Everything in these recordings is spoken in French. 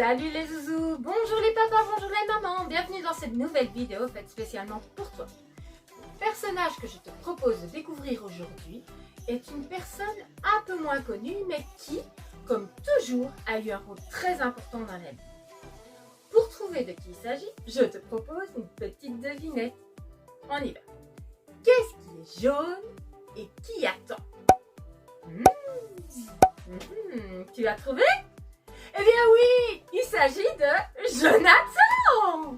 Salut les zouzous, bonjour les papas, bonjour les mamans, bienvenue dans cette nouvelle vidéo faite spécialement pour toi. Le personnage que je te propose de découvrir aujourd'hui est une personne un peu moins connue mais qui, comme toujours, a eu un rôle très important dans la vie. Pour trouver de qui il s'agit, je te propose une petite devinette. On y va. Qu'est-ce qui est jaune et qui attend? Tu l'as trouvé? Eh bien oui, il s'agit de Jonathan.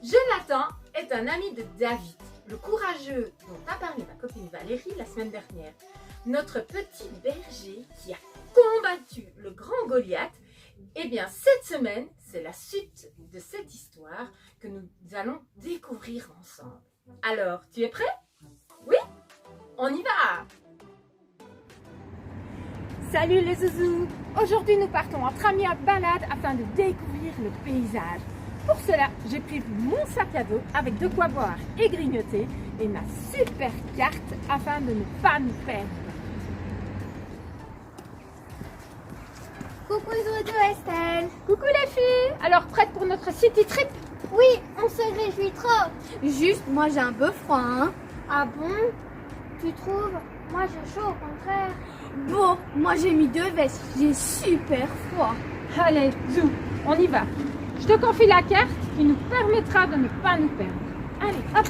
Jonathan est un ami de David, le courageux dont a parlé ma copine Valérie la semaine dernière. Notre petit berger qui a combattu le grand Goliath. Eh bien, cette semaine, c'est la suite de cette histoire que nous allons découvrir ensemble. Alors, tu es prêt? Oui? On y va! Salut les zouzous! Aujourd'hui, nous partons entre amis en balade afin de découvrir le paysage. Pour cela, j'ai pris mon sac à dos avec de quoi boire et grignoter et ma super carte afin de ne pas nous perdre. Coucou Zozo, Estelle. Coucou les filles! Alors, prêtes pour notre city trip? Oui, on se réjouit trop. Juste, moi j'ai un peu froid, hein. Ah bon? Tu trouves? Moi j'ai chaud au contraire. Bon, moi j'ai mis 2 vestes, j'ai super froid. Allez, zou, on y va. Je te confie la carte qui nous permettra de ne pas nous perdre. Allez, hop!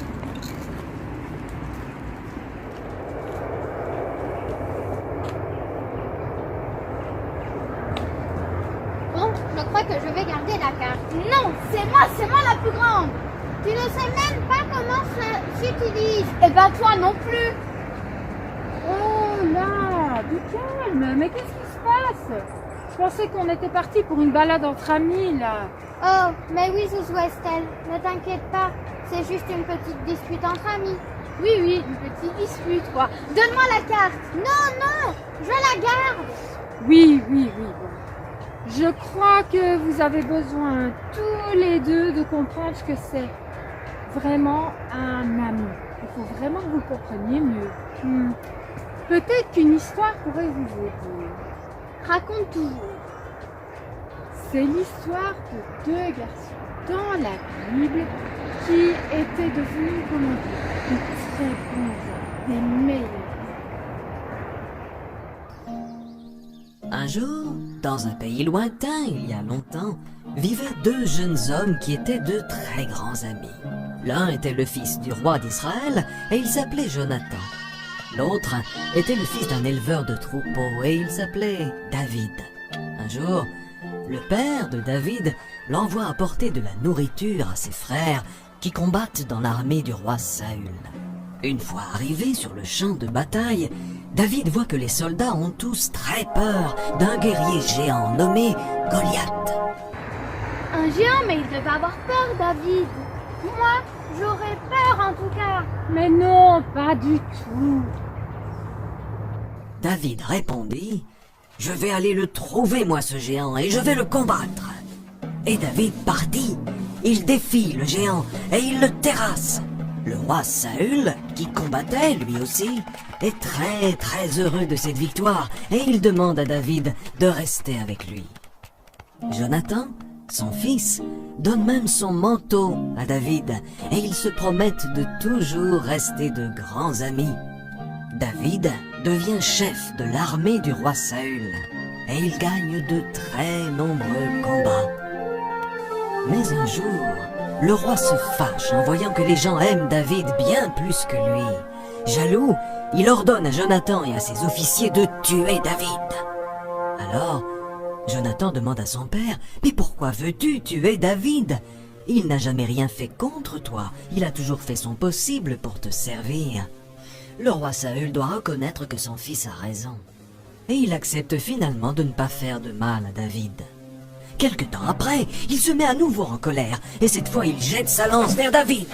Bon, je crois que je vais garder la carte. Non, c'est moi la plus grande. Tu ne sais même pas comment ça s'utilise. Et ben toi non plus. Oh là, du calme, mais qu'est-ce qui se passe? Je pensais qu'on était parti pour une balade entre amis là. Oh, mais oui Zouzou Estelle, ne t'inquiète pas, c'est juste une petite dispute entre amis. Oui, une petite dispute quoi. Donne-moi la carte. Non, je la garde. Oui, bon. Je crois que vous avez besoin tous les deux de comprendre ce que c'est vraiment un ami. Il faut vraiment que vous compreniez mieux. Peut-être qu'une histoire pourrait vous aider. Raconte toujours. C'est l'histoire de 2 garçons dans la Bible qui étaient devenus, comment dire, de très bons amis, des meilleurs. Un jour, dans un pays lointain, il y a longtemps, vivaient 2 jeunes hommes qui étaient de très grands amis. L'un était le fils du roi d'Israël et il s'appelait Jonathan. L'autre était le fils d'un éleveur de troupeaux et il s'appelait David. Un jour, le père de David l'envoie apporter de la nourriture à ses frères qui combattent dans l'armée du roi Saül. Une fois arrivé sur le champ de bataille, David voit que les soldats ont tous très peur d'un guerrier géant nommé Goliath. Un géant, mais il devait avoir peur, David. Moi, j'aurais peur en tout cas. Mais non, pas du tout. David répondit: « Je vais aller le trouver, moi, ce géant, et je vais le combattre. » Et David partit. Il défie le géant et il le terrasse. Le roi Saül, qui combattait lui aussi, est très heureux de cette victoire et il demande à David de rester avec lui. Jonathan, son fils, donne même son manteau à David et ils se promettent de toujours rester de grands amis. David devient chef de l'armée du roi Saül et il gagne de très nombreux combats. Mais un jour, le roi se fâche en voyant que les gens aiment David bien plus que lui. Jaloux, il ordonne à Jonathan et à ses officiers de tuer David. Alors, Jonathan demande à son père: « Mais pourquoi veux-tu tuer David? Il n'a jamais rien fait contre toi, il a toujours fait son possible pour te servir. » Le roi Saül doit reconnaître que son fils a raison. Et il accepte finalement de ne pas faire de mal à David. Quelque temps après, il se met à nouveau en colère, et cette fois il jette sa lance vers David.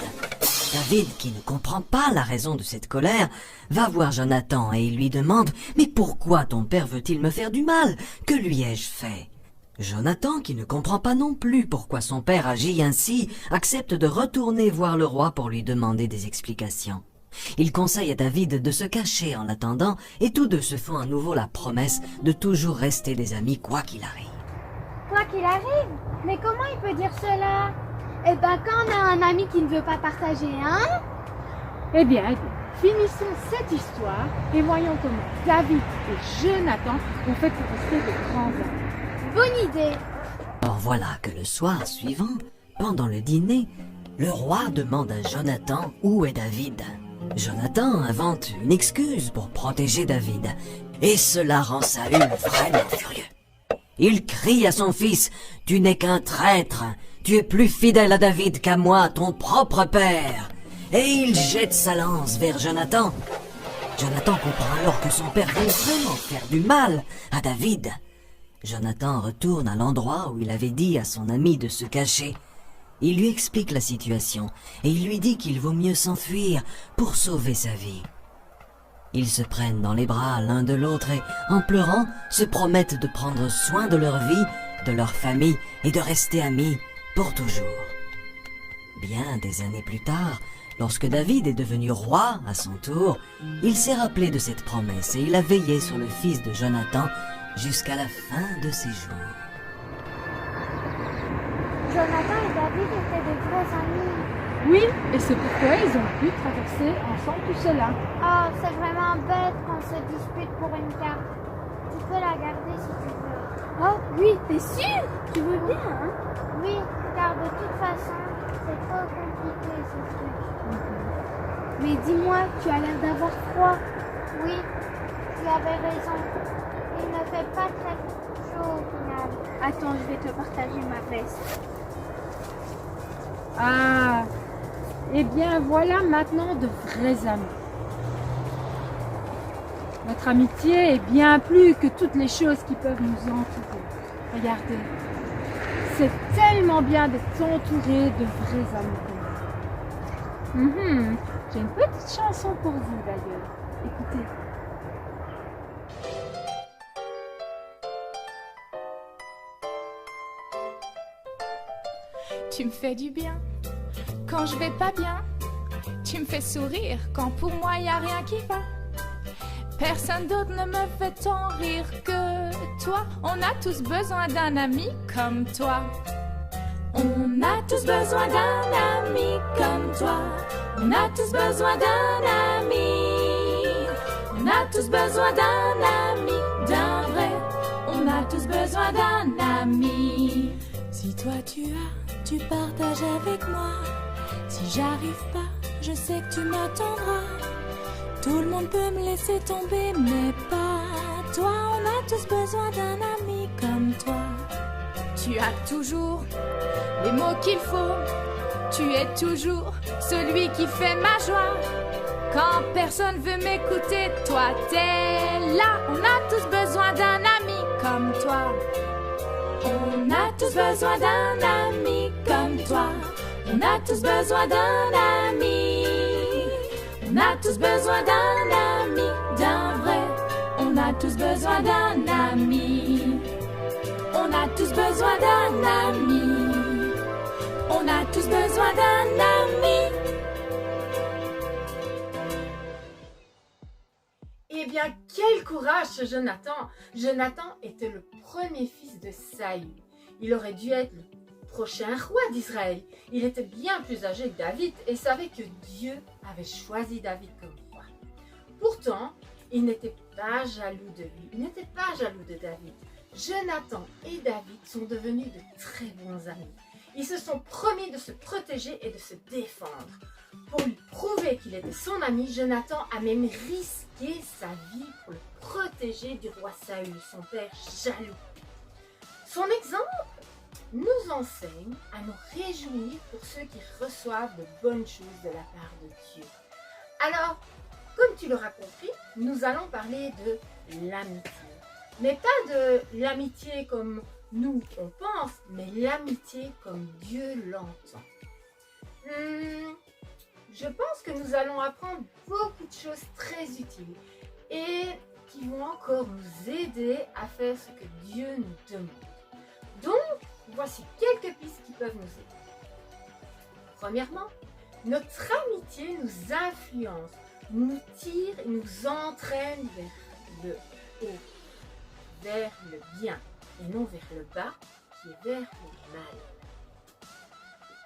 David, qui ne comprend pas la raison de cette colère, va voir Jonathan et il lui demande: « Mais pourquoi ton père veut-il me faire du mal? Que lui ai-je fait ?» Jonathan, qui ne comprend pas non plus pourquoi son père agit ainsi, accepte de retourner voir le roi pour lui demander des explications. Il conseille à David de se cacher en attendant, et tous deux se font à nouveau la promesse de toujours rester des amis quoi qu'il arrive. Quoi qu'il arrive? Mais comment il peut dire cela? Eh ben, quand on a un ami qui ne veut pas partager, hein? Eh bien, finissons cette histoire et voyons comment David et Jonathan ont fait pour rester de grands amis. Bonne idée. Or voilà que le soir suivant, pendant le dîner, le roi demande à Jonathan où est David. Jonathan invente une excuse pour protéger David, et cela rend Saül vraiment furieux. Il crie à son fils, « Tu n'es qu'un traître, tu es plus fidèle à David qu'à moi, ton propre père !» Et il jette sa lance vers Jonathan. Jonathan comprend alors que son père veut vraiment faire du mal à David. Jonathan retourne à l'endroit où il avait dit à son ami de se cacher. Il lui explique la situation et il lui dit qu'il vaut mieux s'enfuir pour sauver sa vie. Ils se prennent dans les bras l'un de l'autre et, en pleurant, se promettent de prendre soin de leur vie, de leur famille et de rester amis pour toujours. Bien des années plus tard, lorsque David est devenu roi à son tour, il s'est rappelé de cette promesse et il a veillé sur le fils de Jonathan jusqu'à la fin de ses jours. Jonathan et David étaient de vrais amis. Oui, et c'est pourquoi ils ont pu traverser ensemble tout cela. Oh, c'est vraiment bête qu'on se dispute pour une carte. Tu peux la garder si tu veux. Oh, oui, t'es sûr? Tu veux bien, hein? Oui, car de toute façon, c'est trop compliqué ce truc. Mais dis-moi, tu as l'air d'avoir froid. Oui, tu avais raison. Il ne fait pas très chaud au final. Attends, je vais te partager ma veste. Ah, eh bien voilà maintenant de vrais amis. Notre amitié est bien plus que toutes les choses qui peuvent nous entourer. Regardez, c'est tellement bien d'être entouré de vrais amis comme nous. J'ai une petite chanson pour vous d'ailleurs. Écoutez. Tu me fais du bien quand je vais pas bien. Tu me fais sourire quand pour moi y a rien qui va. Personne d'autre ne me fait tant rire que toi. On a tous besoin d'un ami comme toi. On a tous besoin d'un ami comme toi. On a tous besoin d'un ami. On a tous besoin d'un ami, d'un vrai. On a tous besoin d'un ami. Si toi tu partages avec moi. Si j'arrive pas, je sais que tu m'attendras. Tout le monde peut me laisser tomber, mais pas toi. On a tous besoin d'un ami comme toi. Tu as toujours les mots qu'il faut. Tu es toujours celui qui fait ma joie. Quand personne veut m'écouter, toi t'es là. On a tous besoin d'un ami comme toi. On a tous besoin d'un ami comme toi. On a tous besoin d'un ami. On a tous besoin d'un ami, d'un vrai. On a tous besoin d'un ami. On a tous besoin d'un ami. On a tous besoin d'un ami. Eh bien, quel courage ce Jonathan! Jonathan était le premier fils de Saül. Il aurait dû être le prochain roi d'Israël. Il était bien plus âgé que David et savait que Dieu avait choisi David comme roi. Pourtant, il n'était pas jaloux de lui, il n'était pas jaloux de David. Jonathan et David sont devenus de très bons amis. Ils se sont promis de se protéger et de se défendre. Pour lui prouver qu'il était son ami, Jonathan a même risqué sa vie pour le protéger du roi Saül, son père jaloux. Son exemple nous enseigne à nous réjouir pour ceux qui reçoivent de bonnes choses de la part de Dieu. Alors, comme tu l'auras compris, nous allons parler de l'amitié. Mais pas de l'amitié comme nous on pense, mais l'amitié comme Dieu l'entend. Je pense que nous allons apprendre beaucoup de choses très utiles et qui vont encore nous aider à faire ce que Dieu nous demande. Donc, voici quelques pistes qui peuvent nous aider. Premièrement, notre amitié nous influence, nous tire et nous entraîne vers le haut, vers le bien, et non vers le bas, qui est vers le mal.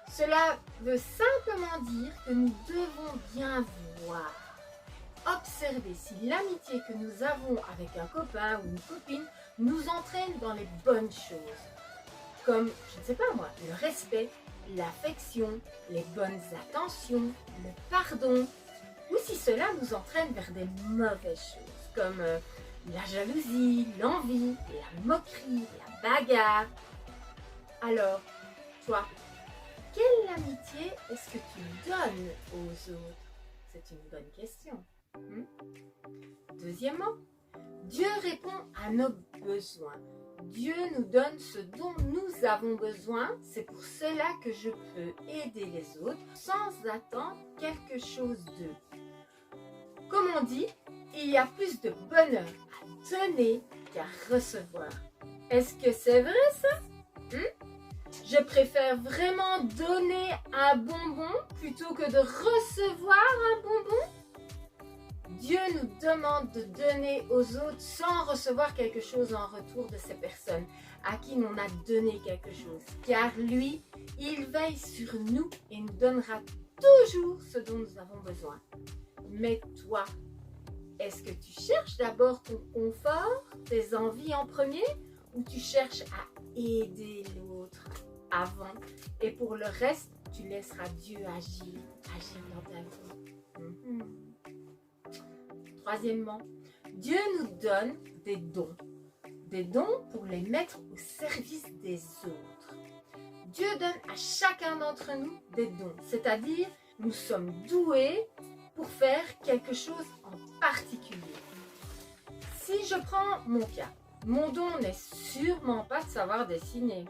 Cela veut simplement dire que nous devons bien voir, observer si l'amitié que nous avons avec un copain ou une copine nous entraîne dans les bonnes choses, comme, je ne sais pas moi, le respect, l'affection, les bonnes attentions, le pardon, ou si cela nous entraîne vers des mauvaises choses, comme la jalousie, l'envie, la moquerie, la bagarre. Alors, toi, quelle amitié est-ce que tu donnes aux autres? C'est une bonne question. Deuxièmement, Dieu répond à nos besoins. Dieu nous donne ce dont nous avons besoin. C'est pour cela que je peux aider les autres sans attendre quelque chose d'eux. Comme on dit, il y a plus de bonheur à donner qu'à recevoir. Est-ce que c'est vrai ça? Je préfère vraiment donner un bonbon plutôt que de recevoir un bonbon. Dieu nous demande de donner aux autres sans recevoir quelque chose en retour de ces personnes à qui l'on a donné quelque chose. Car lui, il veille sur nous et nous donnera toujours ce dont nous avons besoin. Mais toi, est-ce que tu cherches d'abord ton confort, tes envies en premier, ou tu cherches à aider l'autre avant et pour le reste, tu laisseras Dieu agir dans ta vie? Troisièmement, Dieu nous donne des dons pour les mettre au service des autres. Dieu donne à chacun d'entre nous des dons, c'est-à-dire nous sommes doués pour faire quelque chose en particulier. Si je prends mon cas, mon don n'est sûrement pas de savoir dessiner.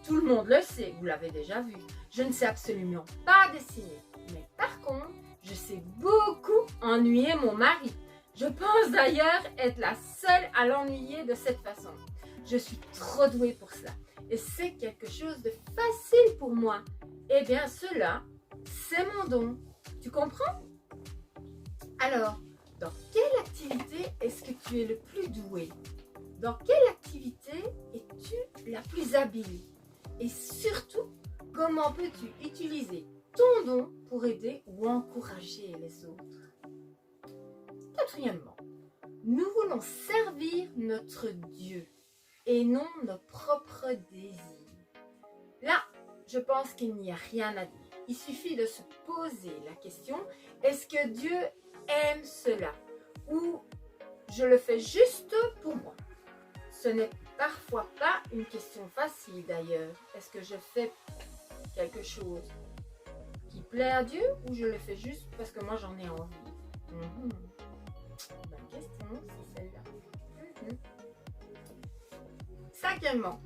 Tout le monde le sait, vous l'avez déjà vu. Je ne sais absolument pas dessiner. Mais par contre, je sais beaucoup ennuyer mon mari. Je pense d'ailleurs être la seule à l'ennuyer de cette façon. Je suis trop douée pour cela. Et c'est quelque chose de facile pour moi. Eh bien, cela, c'est mon don. Tu comprends? Alors, dans quelle activité est-ce que tu es le plus doué? Dans quelle activité es-tu la plus habile? Et surtout, comment peux-tu utiliser ton don pour aider ou encourager les autres? Quatrièmement, nous voulons servir notre Dieu et non nos propres désirs. Là, je pense qu'il n'y a rien à dire. Il suffit de se poser la question, est-ce que Dieu aime cela? Ou je le fais juste pour moi? Ce n'est parfois pas une question facile d'ailleurs. Est-ce que je fais quelque chose qui plaît à Dieu ou je le fais juste parce que moi j'en ai envie? Bonne question, c'est celle-là. Cinquièmement,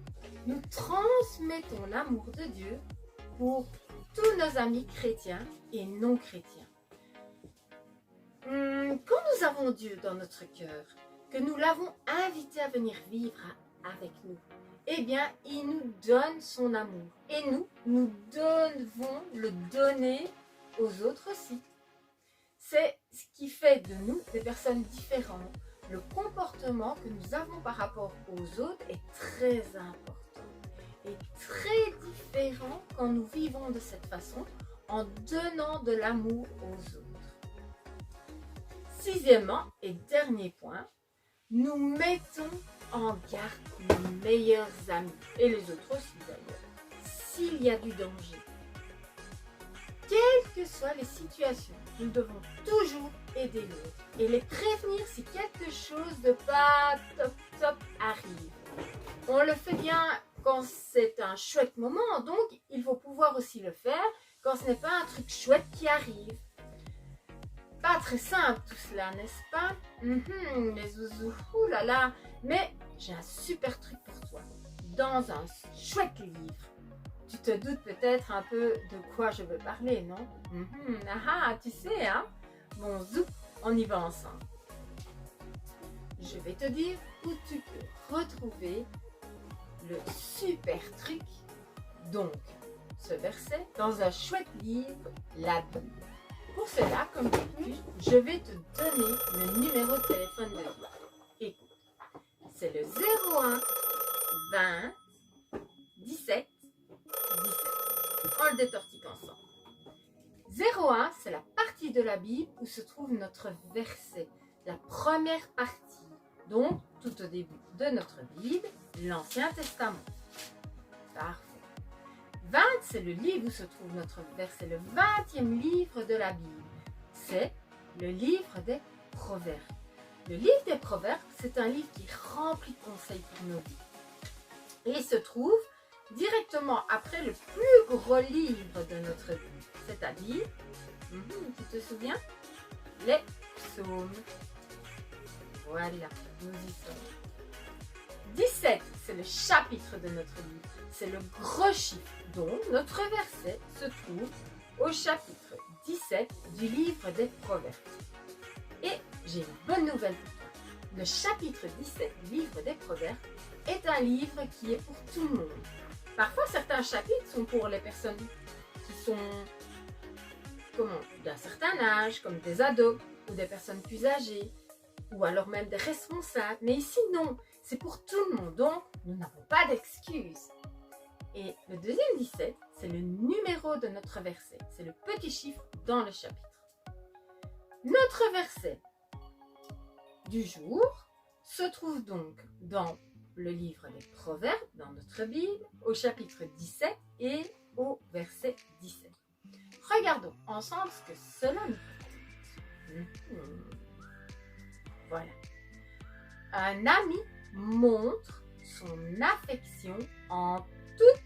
nous transmettons l'amour de Dieu pour tous nos amis chrétiens et non chrétiens. Quand nous avons Dieu dans notre cœur, que nous l'avons invité à venir vivre avec nous, eh bien, il nous donne son amour. Et nous devons le donner aux autres aussi. C'est ce qui fait de nous des personnes différentes. Le comportement que nous avons par rapport aux autres est très important et très différent quand nous vivons de cette façon en donnant de l'amour aux autres. Sixièmement et dernier point, nous mettons en garde nos meilleurs amis, et les autres aussi d'ailleurs, s'il y a du danger. Quelles que soient les situations, nous devons toujours aider l'autre et les prévenir si quelque chose de pas top arrive. On le fait bien quand c'est un chouette moment, donc il faut pouvoir aussi le faire quand ce n'est pas un truc chouette qui arrive. Pas très simple tout cela, n'est-ce pas? Les zouzous, oulala. Mais j'ai un super truc pour toi. Dans un chouette livre. Tu te doutes peut-être un peu de quoi je veux parler, non? Tu sais, hein? Bon, zoup, on y va ensemble. Je vais te dire où tu peux retrouver le super truc, donc ce verset, dans un chouette livre, la Bible. Pour cela, comme d'habitude, je vais te donner le numéro de téléphone de Dieu. Écoute, c'est le 01 20 17 17. On le détortique ensemble. 01, c'est la partie de la Bible où se trouve notre verset, la première partie. Donc, tout au début de notre Bible, l'Ancien Testament. Parfait. 20, c'est le livre où se trouve notre verset, le 20e livre de la Bible. C'est le livre des Proverbes. Le livre des Proverbes, c'est un livre qui est rempli de conseils pour nos vies. Et il se trouve directement après le plus gros livre de notre Bible, c'est-à-dire, tu te souviens, les psaumes. Voilà, nous y sommes. 17, c'est le chapitre de notre livre, c'est le gros chiffre. Donc, notre verset se trouve au chapitre 17 du livre des Proverbes. Et j'ai une bonne nouvelle pour toi. Le chapitre 17 du livre des Proverbes est un livre qui est pour tout le monde. Parfois, certains chapitres sont pour les personnes qui sont d'un certain âge, comme des ados ou des personnes plus âgées, ou alors même des responsables. Mais ici, non, c'est pour tout le monde, donc nous n'avons pas d'excuses. Et le deuxième 17, c'est le numéro de notre verset, c'est le petit chiffre dans le chapitre. Notre verset du jour se trouve donc dans le livre des Proverbes, dans notre Bible, au chapitre 17 et au verset 17. Regardons ensemble ce que cela nous fait. Voilà. Un ami montre son affection en toutes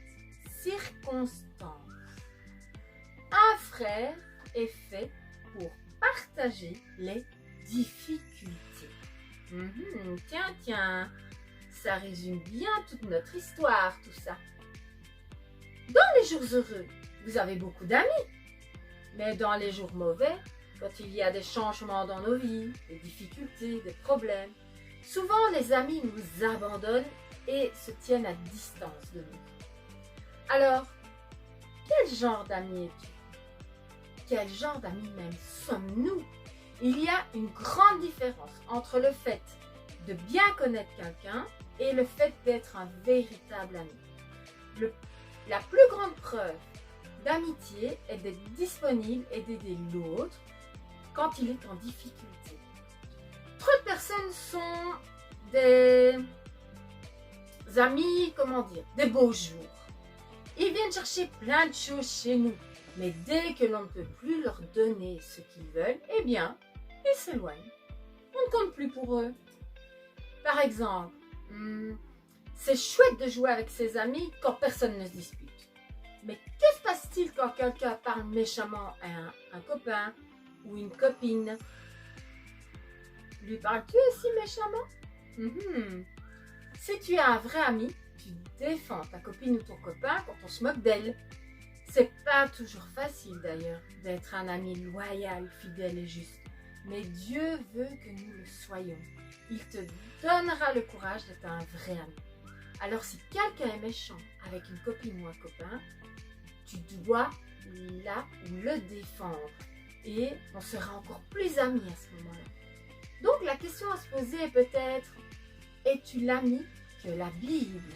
circonstances. Un frère est fait pour partager les difficultés. Tiens, ça résume bien toute notre histoire, tout ça. Dans les jours heureux, vous avez beaucoup d'amis. Mais dans les jours mauvais, quand il y a des changements dans nos vies, des difficultés, des problèmes, souvent les amis nous abandonnent et se tiennent à distance de nous. Alors, quel genre d'amis es-tu? Quel genre d'amis même sommes-nous? Il y a une grande différence entre le fait de bien connaître quelqu'un et le fait d'être un véritable ami. La plus grande preuve d'amitié est d'être disponible et d'aider l'autre quand il est en difficulté. Trop de personnes sont des amis, des beaux jours. Ils viennent chercher plein de choses chez nous, mais dès que l'on ne peut plus leur donner ce qu'ils veulent, eh bien, ils s'éloignent. On ne compte plus pour eux. Par exemple, c'est chouette de jouer avec ses amis quand personne ne se dispute. Mais que se passe-t-il quand quelqu'un parle méchamment à un copain ou une copine? Lui parles-tu aussi méchamment? Si tu es un vrai ami, tu défends ta copine ou ton copain quand on se moque d'elle. C'est pas toujours facile d'ailleurs d'être un ami loyal, fidèle et juste. Mais Dieu veut que nous le soyons. Il te donnera le courage d'être un vrai ami. Alors si quelqu'un est méchant avec une copine ou un copain, tu dois là ou le défendre. Et on sera encore plus amis à ce moment-là. Donc la question à se poser est peut-être, es-tu l'ami que la Bible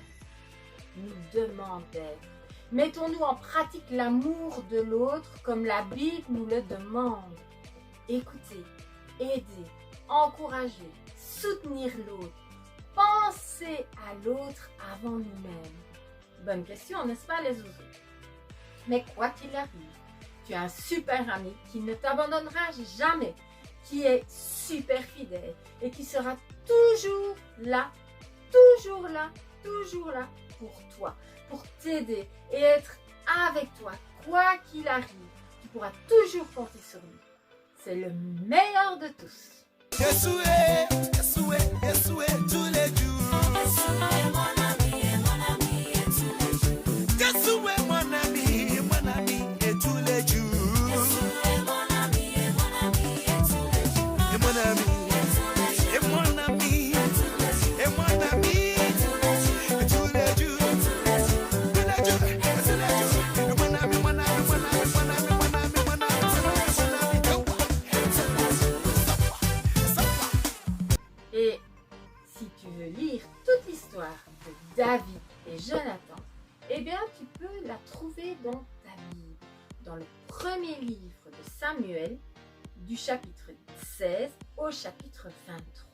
nous demande d'être? Mettons-nous en pratique l'amour de l'autre comme la Bible nous le demande. Écoutez, aider, encourager, soutenir l'autre, penser à l'autre avant nous-mêmes. Bonne question, n'est-ce pas les zouzous? Mais quoi qu'il arrive, tu as un super ami qui ne t'abandonnera jamais, qui est super fidèle et qui sera toujours là pour toi, pour t'aider et être avec toi, quoi qu'il arrive. Tu pourras toujours compter sur lui. C'est le meilleur de tous. Yeshua, tous les jours. Mon ami, et tous les jours. Yeshua, mon ami, et tous les jours. Mon ami, et tous les jours. Et mon ami, et mon ami, et mon ami, et tous les jours. veux lire toute l'histoire de David et Jonathan, eh bien tu peux la trouver dans ta Bible, dans le premier livre de Samuel, du chapitre 16 au chapitre 23.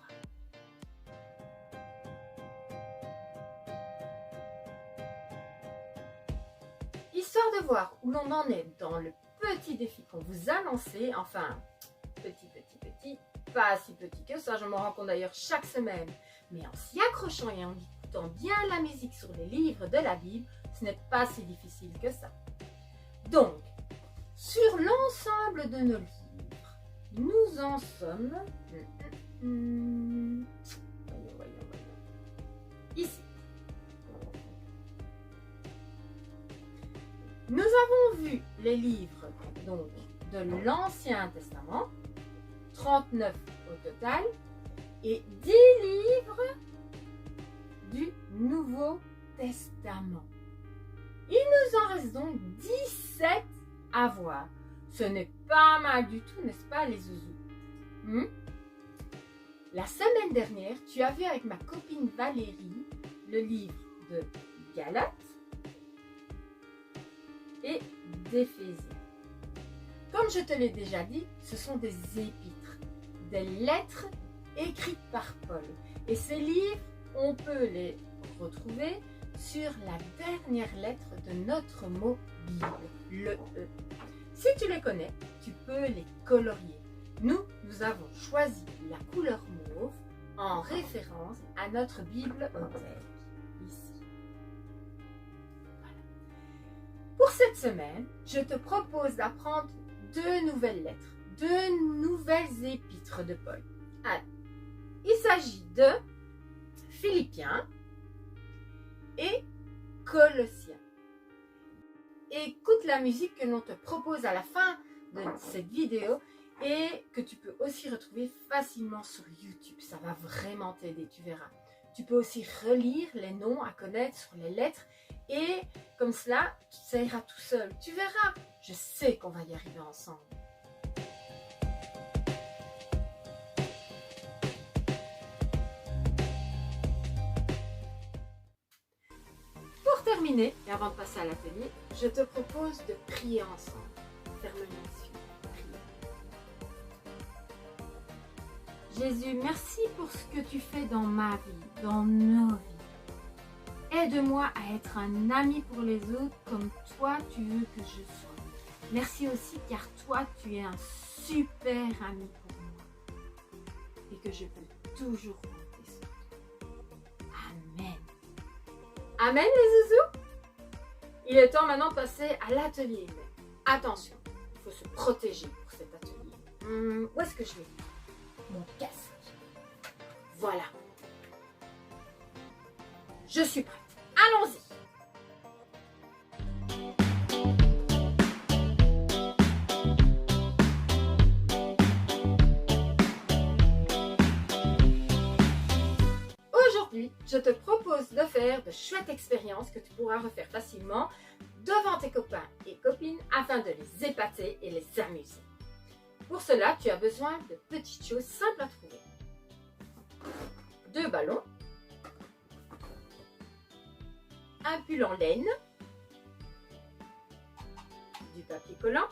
Histoire de voir où l'on en est dans le petit défi qu'on vous a lancé, enfin, petit, pas si petit que ça, je m'en rends compte d'ailleurs chaque semaine, mais en s'y accrochant et en écoutant bien la musique sur les livres de la Bible, ce n'est pas si difficile que ça. Donc, sur l'ensemble de nos livres, nous en sommes... Voyons. Ici. Nous avons vu les livres donc, de l'Ancien Testament, 39 au total, et 10 livres du Nouveau Testament. Il nous en reste donc 17 à voir. Ce n'est pas mal du tout, n'est-ce pas les zouzous? La semaine dernière, tu as vu avec ma copine Valérie le livre de Galates et d'Éphésiens. Comme je te l'ai déjà dit, ce sont des épîtres, des lettres écrites par Paul. Et ces livres, on peut les retrouver sur la dernière lettre de notre mot Bible, le E. Si tu les connais, tu peux les colorier. Nous avons choisi la couleur mauve en référence à notre Bible Hôtel, ici. Voilà. Pour cette semaine, je te propose d'apprendre 2 nouvelles lettres, 2 nouvelles épîtres de Paul. Alors, il s'agit de Philippiens et Colossiens. Écoute la musique que l'on te propose à la fin de cette vidéo et que tu peux aussi retrouver facilement sur YouTube. Ça va vraiment t'aider, tu verras. Tu peux aussi relire les noms à connaître sur les lettres et comme cela, ça ira tout seul. Tu verras, je sais qu'on va y arriver ensemble. Pour terminer, et avant de passer à l'atelier, je te propose de prier ensemble. Ferme les yeux. Jésus, merci pour ce que tu fais dans ma vie, dans nos vies. Aide-moi à être un ami pour les autres comme toi tu veux que je sois. Merci aussi car toi tu es un super ami pour moi et que je peux toujours compter sur toi. Amen. Amen les zouzous. Il est temps maintenant de passer à l'atelier. Mais attention, il faut se protéger pour cet atelier. Où est-ce que je l'ai? Mon casque. Voilà. Je suis prête. Allons-y. Aujourd'hui, je te propose de faire de chouettes expériences que tu pourras refaire facilement devant tes copains et copines afin de les épater et les amuser. Pour cela, tu as besoin de petites choses simples à trouver. 2 ballons, un pull en laine, du papier collant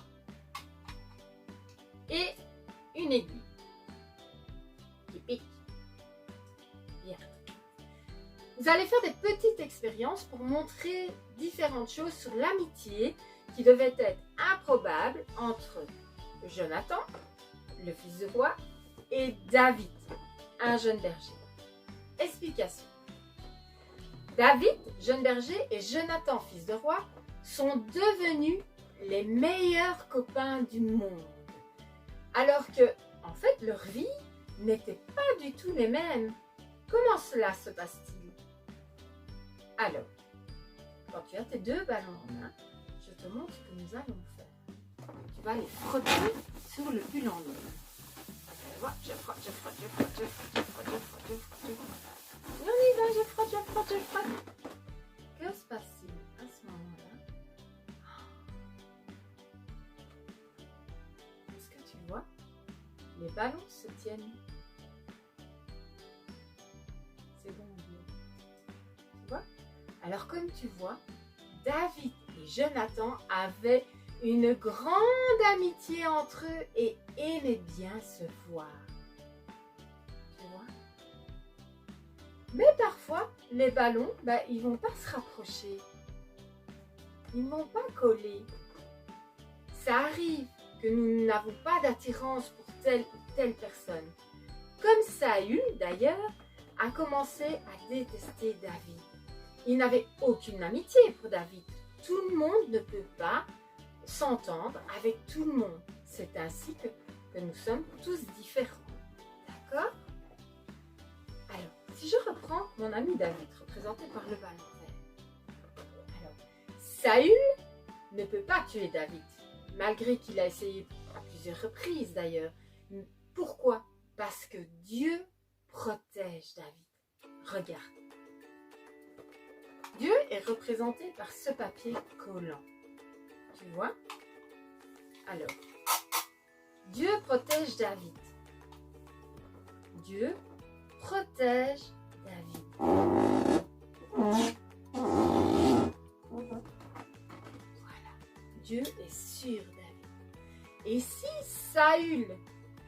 et une aiguille qui pique. Bien. Vous allez faire des petites expériences pour montrer différentes choses sur l'amitié qui devait être improbable entre Jonathan, le fils de roi, et David, un jeune berger. Explication. David, jeune berger, et Jonathan, fils de roi, sont devenus les meilleurs copains du monde. Alors que, en fait, leur vie n'était pas du tout les mêmes. Comment cela se passe-t-il? Alors, quand tu as tes 2 ballons en main, je te montre ce que nous allons faire. Tu vas les frotter sur le pull en laine. Je frotte. On y va, je frotte. Que se passe-t-il à ce moment-là? Est-ce que tu vois? Les ballons se tiennent. C'est bon. Alors comme tu vois, David et Jonathan avaient une grande amitié entre eux et aimaient bien se voir. Tu vois? Mais parfois, les ballons, ils vont pas se rapprocher. Ils ne vont pas coller. Ça arrive que nous n'avons pas d'attirance pour telle ou telle personne. Comme Saül, d'ailleurs, a commencé à détester David. Il n'avait aucune amitié pour David. Tout le monde ne peut pas s'entendre avec tout le monde. C'est ainsi que nous sommes tous différents. D'accord? Alors, si je reprends mon ami David, représenté par le ballon vert. Alors, Saül ne peut pas tuer David, malgré qu'il a essayé à plusieurs reprises d'ailleurs. Pourquoi? Parce que Dieu protège David. Regarde. Dieu est représenté par ce papier collant. Tu vois? Alors, Dieu protège David. Dieu protège David. Voilà. Dieu est sur David. Et si Saül,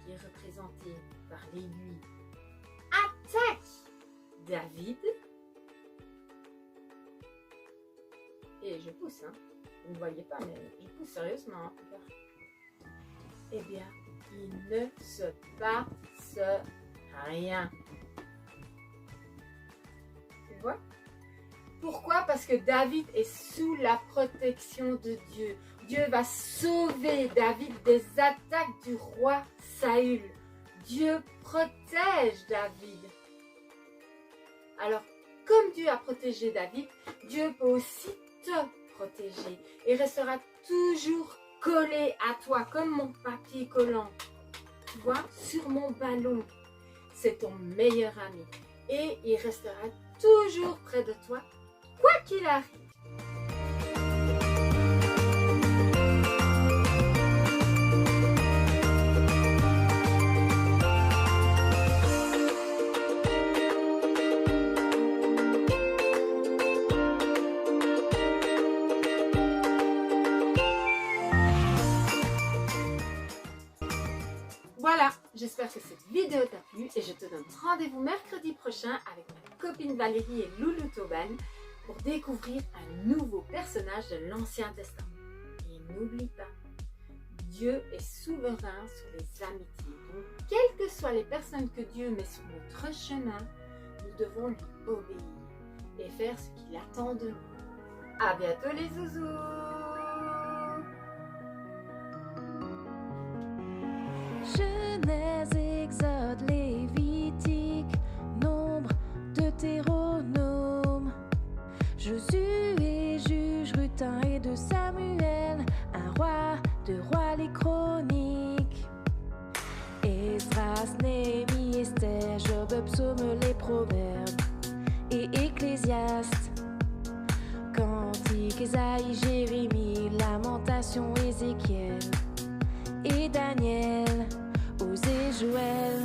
qui est représenté par l'aiguille, attaque David, et je pousse, vous ne voyez pas, mais je pousse sérieusement, en tout cas. Eh bien, il ne se passe rien. Tu vois? Pourquoi? Parce que David est sous la protection de Dieu. Dieu va sauver David des attaques du roi Saül. Dieu protège David. Alors, comme Dieu a protégé David, Dieu peut aussi te protéger et restera toujours collé à toi comme mon papier collant. Tu vois, sur mon ballon. C'est ton meilleur ami et il restera toujours près de toi, quoi qu'il arrive. Voilà, j'espère que cette vidéo t'a plu et je te donne rendez-vous mercredi prochain avec ma copine Valérie et Loulou Tauban pour découvrir un nouveau personnage de l'Ancien Testament. Et n'oublie pas, Dieu est souverain sur les amitiés. Donc, quelles que soient les personnes que Dieu met sur notre chemin, nous devons lui obéir et faire ce qu'il attend de nous. À bientôt les zouzous! Genèse, Exode, Lévitique, Nombre, Deutéronome, Josué, Juge, Rutin et de Samuel, un roi, deux rois, les chroniques, Esdras, Néhémie, Esther, Job, Psaume, les proverbes et Ecclésiaste, Cantique, Ésaïe, Jérémie, Lamentation, Ézéchiel et Daniel, Osée, Joël,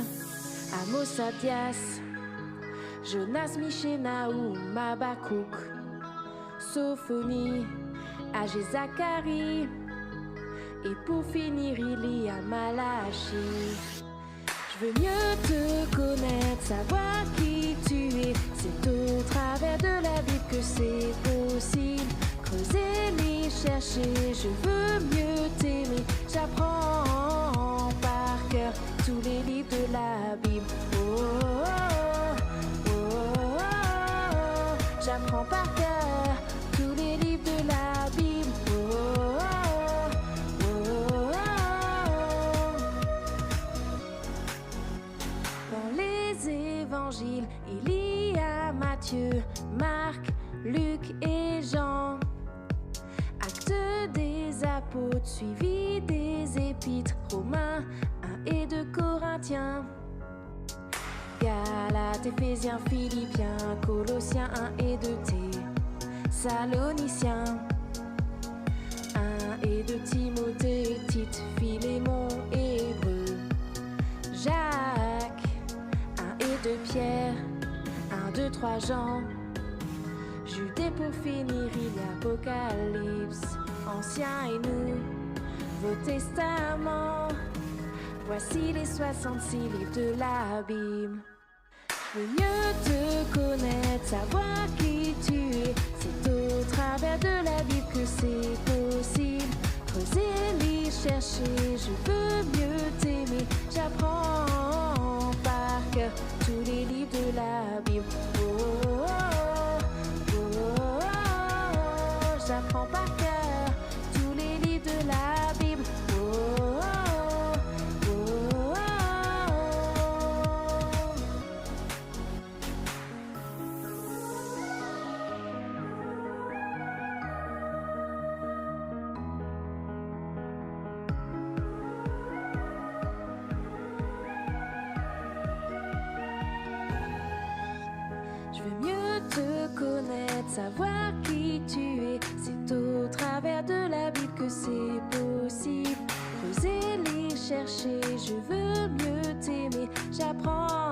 Amos, Abdias, Jonas, Michée, Naoum, Habakkuk, Sophonie, Agé, Zacharie, et pour finir il y a Malachie. Je veux mieux te connaître, savoir qui tu es. C'est au travers de la Bible que c'est possible. Creuser, les chercher, je veux mieux t'aimer. J'apprends par cœur tous les livres de la Bible. Oh, oh, oh, oh, oh. J'apprends par cœur tous les livres de la Bible. Oh, oh, oh, oh. Dans les évangiles, il y a Matthieu, Marc, Luc et Jean. Actes des apôtres, suivi des épîtres, Romains 1 et 2 Corinthiens, Galates, Éphésiens, Philippiens, Colossiens 1 et 2 Thessaloniciens, 1 et 2 Timothée, Tite, Philémon, Hébreux, Jacques, 1 et 2 Pierre, 1, 2, 3 Jean, Jude pour finir, il y a Apocalypse, Ancien et Nouveau Testament. Voici les 66 livres de la Bible. Je veux mieux te connaître, savoir qui tu es. C'est au travers de la Bible que c'est possible. Creuser, lire, chercher, je veux mieux t'aimer. J'apprends par cœur tous les livres de la Bible. Oh, oh, oh, oh, oh, oh. J'apprends par cœur tous les livres de la Bible. Oh, oh, oh, oh, oh, oh. Je veux mieux te connaître, savoir qui tu es. C'est au travers de la Bible que c'est possible. Creuser, lire, chercher, je veux mieux t'aimer. J'apprends